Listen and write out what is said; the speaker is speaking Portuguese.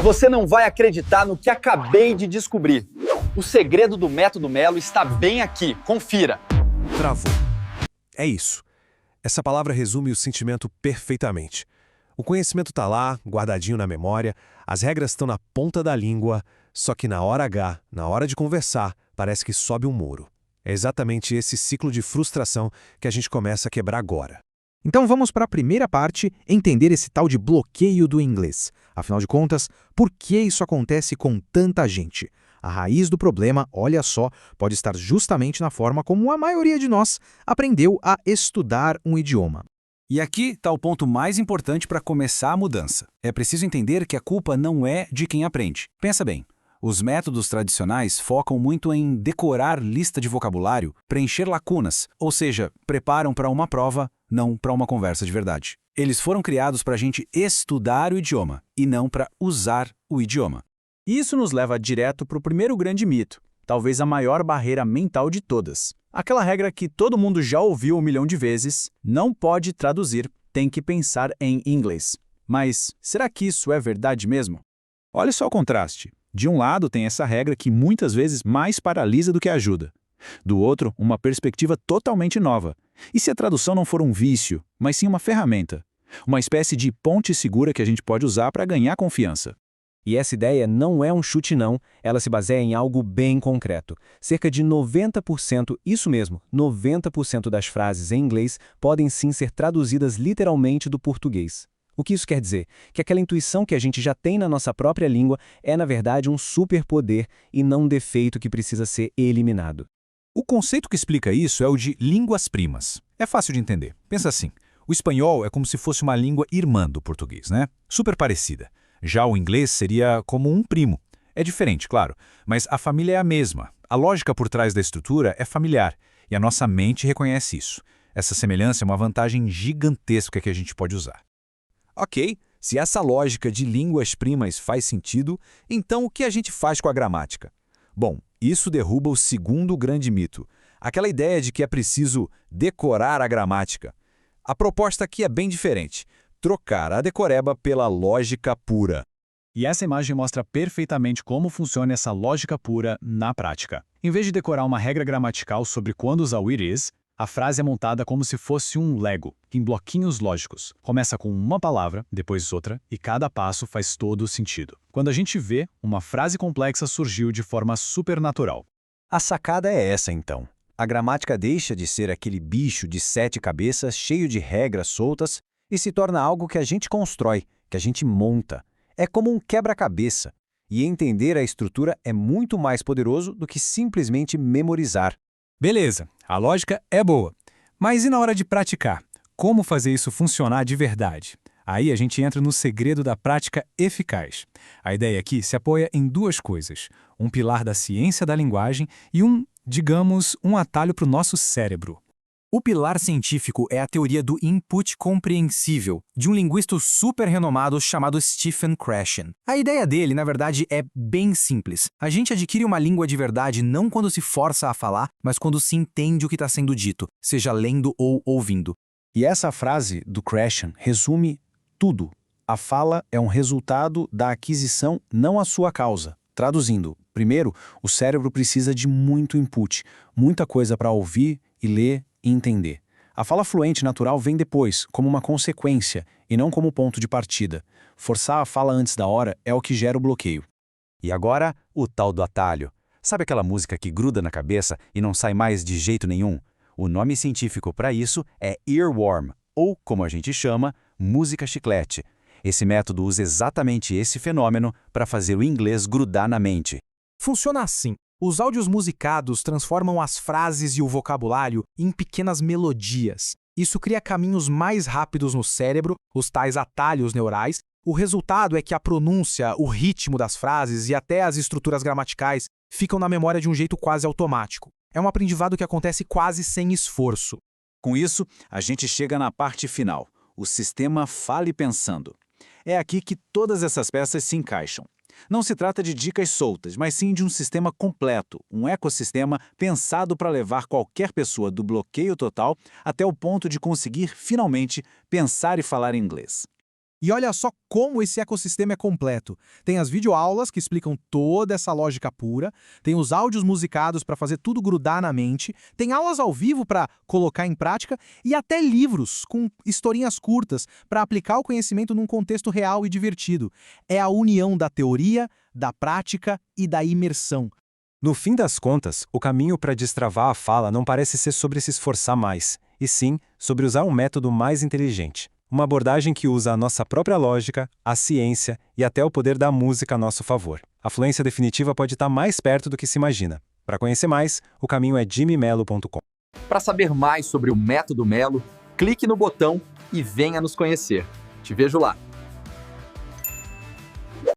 Você não vai acreditar no que acabei de descobrir. O segredo do método Melo está bem aqui, confira. Travou. É isso. Essa palavra resume o sentimento perfeitamente. O conhecimento está lá, guardadinho na memória, as regras estão na ponta da língua, só que na hora H, na hora de conversar, parece que sobe um muro. É exatamente esse ciclo de frustração que a gente começa a quebrar agora. Então vamos para a primeira parte, entender esse tal de bloqueio do inglês. Afinal de contas, por que isso acontece com tanta gente? A raiz do problema, olha só, pode estar justamente na forma como a maioria de nós aprendeu a estudar um idioma. E aqui está o ponto mais importante para começar a mudança. É preciso entender que a culpa não é de quem aprende. Pensa bem, os métodos tradicionais focam muito em decorar lista de vocabulário, preencher lacunas, ou seja, preparam para uma prova, não para uma conversa de verdade. Eles foram criados para a gente estudar o idioma e não para usar o idioma. Isso nos leva direto para o primeiro grande mito, talvez a maior barreira mental de todas. Aquela regra que todo mundo já ouviu 1 milhão de vezes, não pode traduzir, tem que pensar em inglês. Mas será que isso é verdade mesmo? Olha só o contraste. De um lado tem essa regra que muitas vezes mais paralisa do que ajuda. Do outro, uma perspectiva totalmente nova. E se a tradução não for um vício, mas sim uma ferramenta? Uma espécie de ponte segura que a gente pode usar para ganhar confiança. E essa ideia não é um chute não, ela se baseia em algo bem concreto. Cerca de 90%, isso mesmo, 90% das frases em inglês podem sim ser traduzidas literalmente do português. O que isso quer dizer? Que aquela intuição que a gente já tem na nossa própria língua é, na verdade, um superpoder e não um defeito que precisa ser eliminado. O conceito que explica isso é o de línguas primas. É fácil de entender. Pensa assim, o espanhol é como se fosse uma língua irmã do português, né? Super parecida. Já o inglês seria como um primo. É diferente, claro, mas a família é a mesma. A lógica por trás da estrutura é familiar, e a nossa mente reconhece isso. Essa semelhança é uma vantagem gigantesca que a gente pode usar. Ok, se essa lógica de línguas primas faz sentido, então o que a gente faz com a gramática? Bom, isso derruba o segundo grande mito, aquela ideia de que é preciso decorar a gramática. A proposta aqui é bem diferente. Trocar a decoreba pela lógica pura. E essa imagem mostra perfeitamente como funciona essa lógica pura na prática. Em vez de decorar uma regra gramatical sobre quando usar o it is, a frase é montada como se fosse um Lego, em bloquinhos lógicos. Começa com uma palavra, depois outra, e cada passo faz todo o sentido. Quando a gente vê, uma frase complexa surgiu de forma supernatural. A sacada é essa, então. A gramática deixa de ser aquele bicho de 7 cabeças cheio de regras soltas e se torna algo que a gente constrói, que a gente monta. É como um quebra-cabeça. E entender a estrutura é muito mais poderoso do que simplesmente memorizar. Beleza, a lógica é boa. Mas e na hora de praticar? Como fazer isso funcionar de verdade? Aí a gente entra no segredo da prática eficaz. A ideia aqui se apoia em duas coisas. Um pilar da ciência da linguagem e digamos, um atalho para o nosso cérebro. O pilar científico é a teoria do input compreensível, de um linguista super renomado chamado Stephen Krashen. A ideia dele, na verdade, é bem simples. A gente adquire uma língua de verdade não quando se força a falar, mas quando se entende o que está sendo dito, seja lendo ou ouvindo. E essa frase do Krashen resume tudo. A fala é um resultado da aquisição, não a sua causa. Traduzindo, primeiro, o cérebro precisa de muito input, muita coisa para ouvir e ler e entender. A fala fluente natural vem depois, como uma consequência, e não como ponto de partida. Forçar a fala antes da hora é o que gera o bloqueio. E agora, o tal do atalho. Sabe aquela música que gruda na cabeça e não sai mais de jeito nenhum? O nome científico para isso é earworm, ou, como a gente chama, música chiclete. Esse método usa exatamente esse fenômeno para fazer o inglês grudar na mente. Funciona assim. Os áudios musicados transformam as frases e o vocabulário em pequenas melodias. Isso cria caminhos mais rápidos no cérebro, os tais atalhos neurais. O resultado é que a pronúncia, o ritmo das frases e até as estruturas gramaticais ficam na memória de um jeito quase automático. É um aprendizado que acontece quase sem esforço. Com isso, a gente chega na parte final, o sistema Fale Pensando. É aqui que todas essas peças se encaixam. Não se trata de dicas soltas, mas sim de um sistema completo, um ecossistema pensado para levar qualquer pessoa do bloqueio total até o ponto de conseguir, finalmente, pensar e falar inglês. E olha só como esse ecossistema é completo. Tem as videoaulas que explicam toda essa lógica pura, tem os áudios musicados para fazer tudo grudar na mente, tem aulas ao vivo para colocar em prática e até livros com historinhas curtas para aplicar o conhecimento num contexto real e divertido. É a união da teoria, da prática e da imersão. No fim das contas, o caminho para destravar a fala não parece ser sobre se esforçar mais, e sim sobre usar um método mais inteligente. Uma abordagem que usa a nossa própria lógica, a ciência e até o poder da música a nosso favor. A fluência definitiva pode estar mais perto do que se imagina. Para conhecer mais, o caminho é jimmymelo.com. Para saber mais sobre o Método Melo, clique no botão e venha nos conhecer. Te vejo lá!